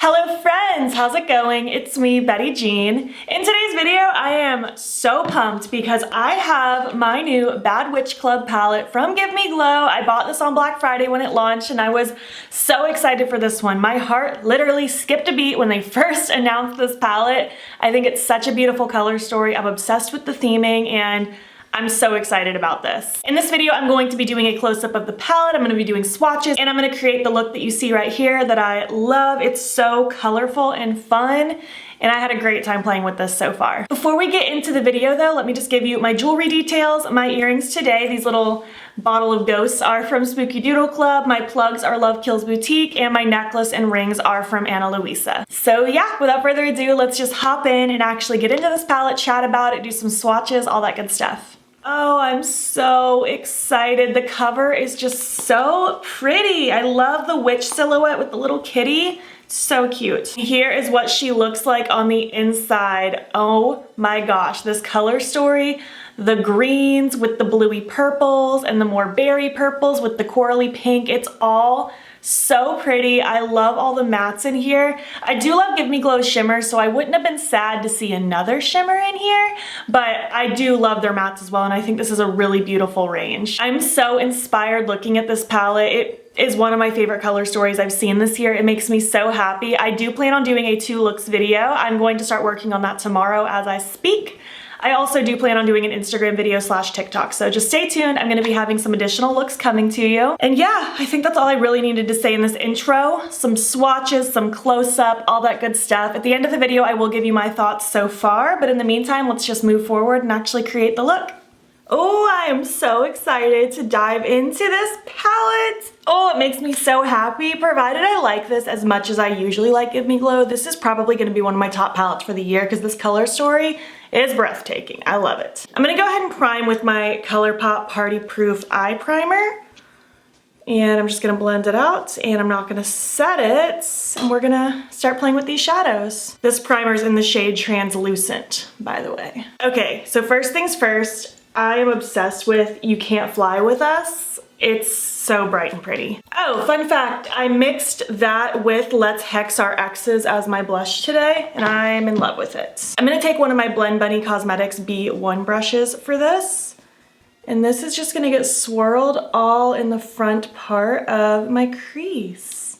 Hello friends, how's it going? It's me, Betty Jean. In today's video, I am so pumped because I have my new Bad Witch Club palette from Give Me Glow. I bought this on Black Friday when it launched and I was so excited for this one. My heart literally skipped a beat when they first announced this palette. I think it's such a beautiful color story. I'm obsessed with the theming and I'm so excited about this. In this video, I'm going to be doing a close-up of the palette, I'm gonna be doing swatches, and I'm gonna create the look that you see right here that I love. It's so colorful and fun, and I had a great time playing with this so far. Before we get into the video though, let me just give you my jewelry details. My earrings today, these little bottle of ghosts, are from Spooky Doodle Club. My plugs are Love Kills Boutique, and my necklace and rings are from Ana Luisa. So yeah, without further ado, let's just hop in and actually get into this palette, chat about it, do some swatches, all that good stuff. Oh, I'm so excited. The cover is just so pretty. I love the witch silhouette with the little kitty. So cute. Here is what she looks like on the inside. Oh my gosh, this color story. The greens with the bluey purples and the more berry purples with the corally pink. It's all so pretty. I love all the mattes in here. I do love Give Me Glow shimmer, so I wouldn't have been sad to see another shimmer in here, but I do love their mattes as well, and I think this is a really beautiful range. I'm so inspired looking at this palette. It is one of my favorite color stories I've seen this year. It makes me so happy. I do plan on doing a 2 looks video. I'm going to start working on that tomorrow as I speak. I also do plan on doing an Instagram video / TikTok, so just stay tuned. I'm gonna be having some additional looks coming to you. And yeah, I think that's all I really needed to say in this intro. Some swatches, some close-up, all that good stuff. At the end of the video, I will give you my thoughts so far, but in the meantime, let's just move forward and actually create the look. Oh, I am so excited to dive into this palette. Oh, it makes me so happy. Provided I like this as much as I usually like Give Me Glow, this is probably gonna be one of my top palettes for the year because this color story is breathtaking. I love it. I'm gonna go ahead and prime with my Colourpop Party Proof Eye Primer. And I'm just gonna blend it out, and I'm not gonna set it. And we're gonna start playing with these shadows. This primer is in the shade Translucent, by the way. Okay, so first things first, I am obsessed with You Can't Fly With Us. It's so bright and pretty. Oh, fun fact, I mixed that with Let's Hex Our Exes as my blush today, and I'm in love with it. I'm gonna take one of my MOTD Cosmetics B1 brushes for this, and this is just gonna get swirled all in the front part of my crease.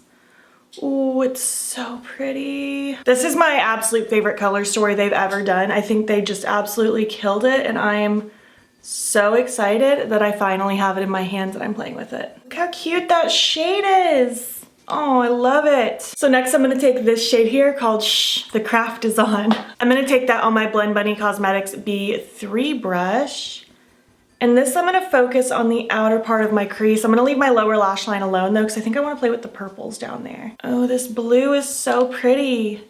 Oh, it's so pretty. This is my absolute favorite color story they've ever done. I think they just absolutely killed it, and I am so excited that I finally have it in my hands and I'm playing with it. Look how cute that shade is. Oh, I love it. So next I'm gonna take this shade here called Shh, the Craft Is On. I'm gonna take that on my MOTD Cosmetics B3 brush. And this I'm gonna focus on the outer part of my crease. I'm gonna leave my lower lash line alone though, because I think I wanna play with the purples down there. Oh, this blue is so pretty.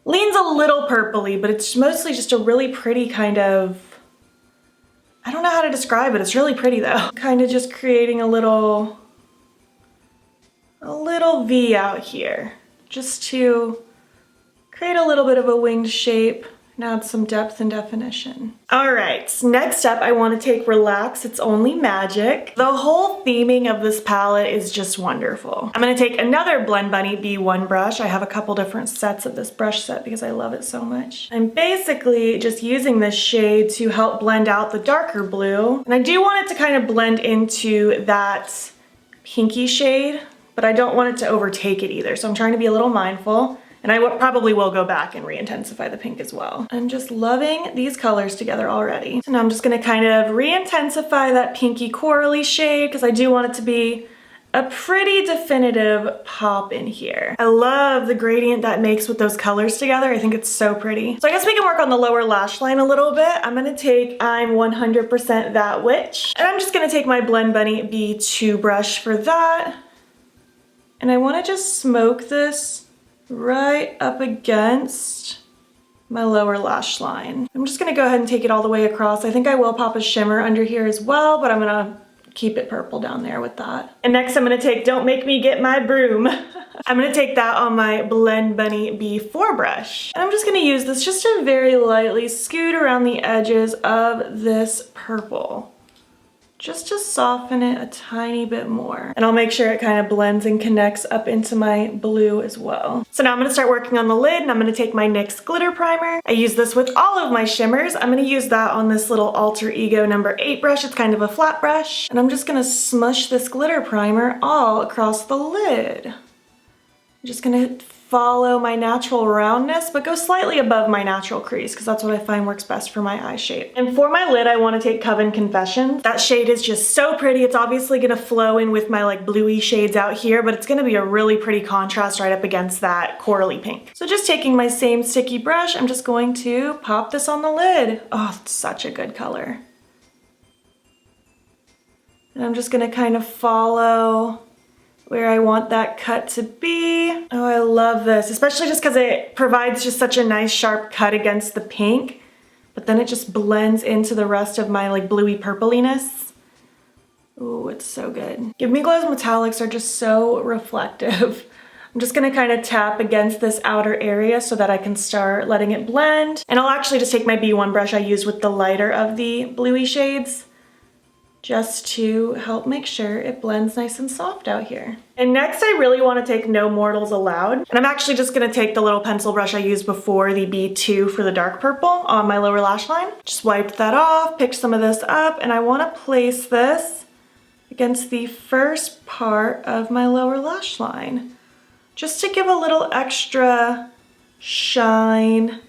Leans a little purpley, but it's mostly just a really pretty kind of, I don't know how to describe it. It's really pretty though. Kind of just creating a little V out here just to create a little bit of a winged shape and add some depth and definition. All right, next up I want to take Relax, It's Only Magic. The whole theming of this palette is just wonderful. I'm gonna take another Blend Bunny B1 brush. I have a couple different sets of this brush set because I love it so much. I'm basically just using this shade to help blend out the darker blue. And I do want it to kind of blend into that pinky shade, but I don't want it to overtake it either. So I'm trying to be a little mindful. And I probably will go back and re-intensify the pink as well. I'm just loving these colors together already. So now I'm just gonna kind of re-intensify that pinky corally shade because I do want it to be a pretty definitive pop in here. I love the gradient that makes with those colors together. I think it's so pretty. So I guess we can work on the lower lash line a little bit. I'm gonna take I'm 100% That Witch. And I'm just gonna take my Blend Bunny B2 brush for that. And I wanna just smoke this right up against my lower lash line. I'm just gonna go ahead and take it all the way across. I think I will pop a shimmer under here as well, but I'm gonna keep it purple down there with that. And next I'm gonna take Don't Make Me Get My Broom. I'm gonna take that on my Blend Bunny B4 brush. And I'm just gonna use this just to very lightly scoot around the edges of this purple. just to soften it a tiny bit more. And I'll make sure it kind of blends and connects up into my blue as well. So now I'm gonna start working on the lid, and I'm gonna take my NYX glitter primer. I use this with all of my shimmers. I'm gonna use that on this little Alter Ego number 8 brush. It's kind of a flat brush. And I'm just gonna smush this glitter primer all across the lid. I'm just gonna follow my natural roundness, but go slightly above my natural crease because that's what I find works best for my eye shape. And for my lid, I want to take Coven Confessions. That shade is just so pretty. It's obviously going to flow in with my like bluey shades out here, but it's going to be a really pretty contrast right up against that corally pink. So just taking my same sticky brush, I'm just going to pop this on the lid. Oh, it's such a good color. And I'm just going to kind of follow where I want that cut to be. Oh, I love this, especially just because it provides just such a nice sharp cut against the pink, but then it just blends into the rest of my like bluey purpliness. Ooh, it's so good. Give Me Glow's metallics are just so reflective. I'm just gonna kind of tap against this outer area so that I can start letting it blend. And I'll actually just take my B1 brush I use with the lighter of the bluey shades, just to help make sure it blends nice and soft out here. And next I really want to take No Mortals Allowed. And I'm actually just going to take the little pencil brush I used before, the B2 for the dark purple, on my lower lash line. Just wiped that off, picked some of this up, and I want to place this against the first part of my lower lash line, just to give a little extra shine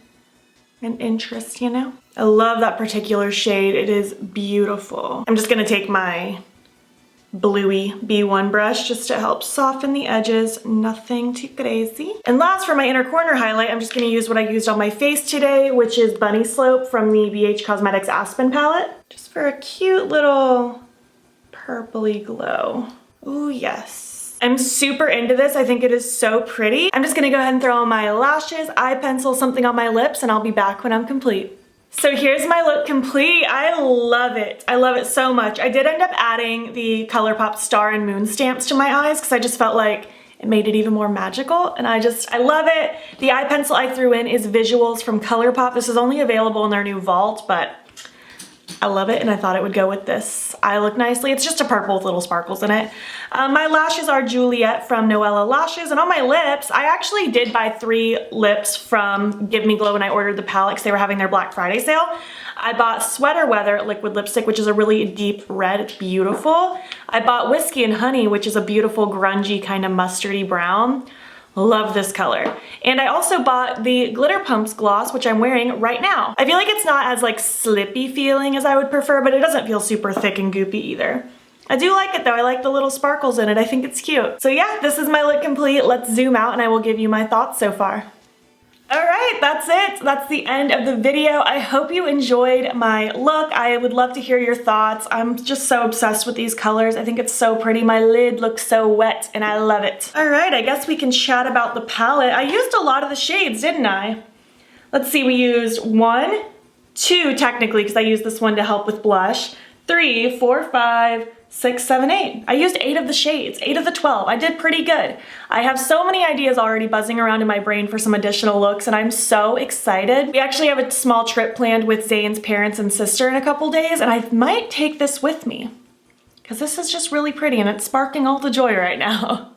and interest, you know? I love that particular shade. It is beautiful. I'm just gonna take my bluey B1 brush just to help soften the edges, nothing too crazy. And last, for my inner corner highlight, I'm just gonna use what I used on my face today, which is Bunny Slope from the BH Cosmetics Aspen palette, just for a cute little purpley glow. Ooh, yes. I'm super into this. I think it is so pretty. I'm just gonna go ahead and throw on my lashes, eye pencil, something on my lips, and I'll be back when I'm complete. So here's my look complete. I love it. I love it so much. I did end up adding the Colourpop star and moon stamps to my eyes because I just felt like it made it even more magical, and I love it. The eye pencil I threw in is Visuals from Colourpop. This is only available in their new vault, but I love it, and I thought it would go with this eye look nicely. It's just a purple with little sparkles in it. My lashes are Juliette from Noella Lashes, and on my lips, I actually did buy 3 lips from Give Me Glow when I ordered the palette because they were having their Black Friday sale. I bought Sweater Weather liquid lipstick, which is a really deep red. It's beautiful. I bought Whiskey and Honey, which is a beautiful grungy kind of mustardy brown. Love this color. And I also bought the Glitter Pumps gloss, which I'm wearing right now. I feel like it's not as like slippy feeling as I would prefer, but it doesn't feel super thick and goopy either. I do like it though. I like the little sparkles in it. I think it's cute. So yeah, this is my look complete. Let's zoom out and I will give you my thoughts so far. All right, that's it. That's the end of the video. I hope you enjoyed my look. I would love to hear your thoughts. I'm just so obsessed with these colors. I think it's so pretty. My lid looks so wet and I love it. All right, I guess we can chat about the palette. I used a lot of the shades, didn't I? Let's see, we used 1, 2 technically, because I used this one to help with blush, 3, 4, 5, 6, 7, 8. I used 8 of the shades, 8 of the 12. I did pretty good. I have so many ideas already buzzing around in my brain for some additional looks, and I'm so excited. We actually have a small trip planned with Zane's parents and sister in a couple days, and I might take this with me because this is just really pretty and it's sparking all the joy right now.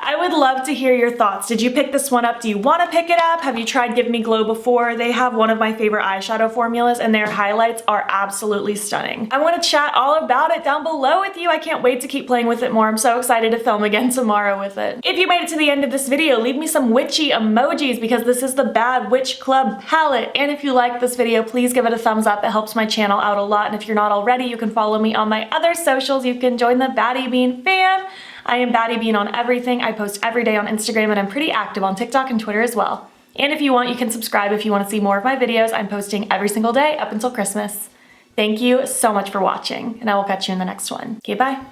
I would love to hear your thoughts. Did you pick this one up? Do you want to pick it up? Have you tried Give Me Glow before? They have one of my favorite eyeshadow formulas and their highlights are absolutely stunning. I want to chat all about it down below with you. I can't wait to keep playing with it more. I'm so excited to film again tomorrow with it. If you made it to the end of this video, leave me some witchy emojis because this is the Bad Witch Club palette. And if you like this video, please give it a thumbs up. It helps my channel out a lot. And if you're not already, you can follow me on my other socials. You can join the BATTYBEAN fam. I am BATTYBEAN on everything. I post every day on Instagram and I'm pretty active on TikTok and Twitter as well. And if you want, you can subscribe if you want to see more of my videos. I'm posting every single day up until Christmas. Thank you so much for watching and I will catch you in the next one. Okay, bye.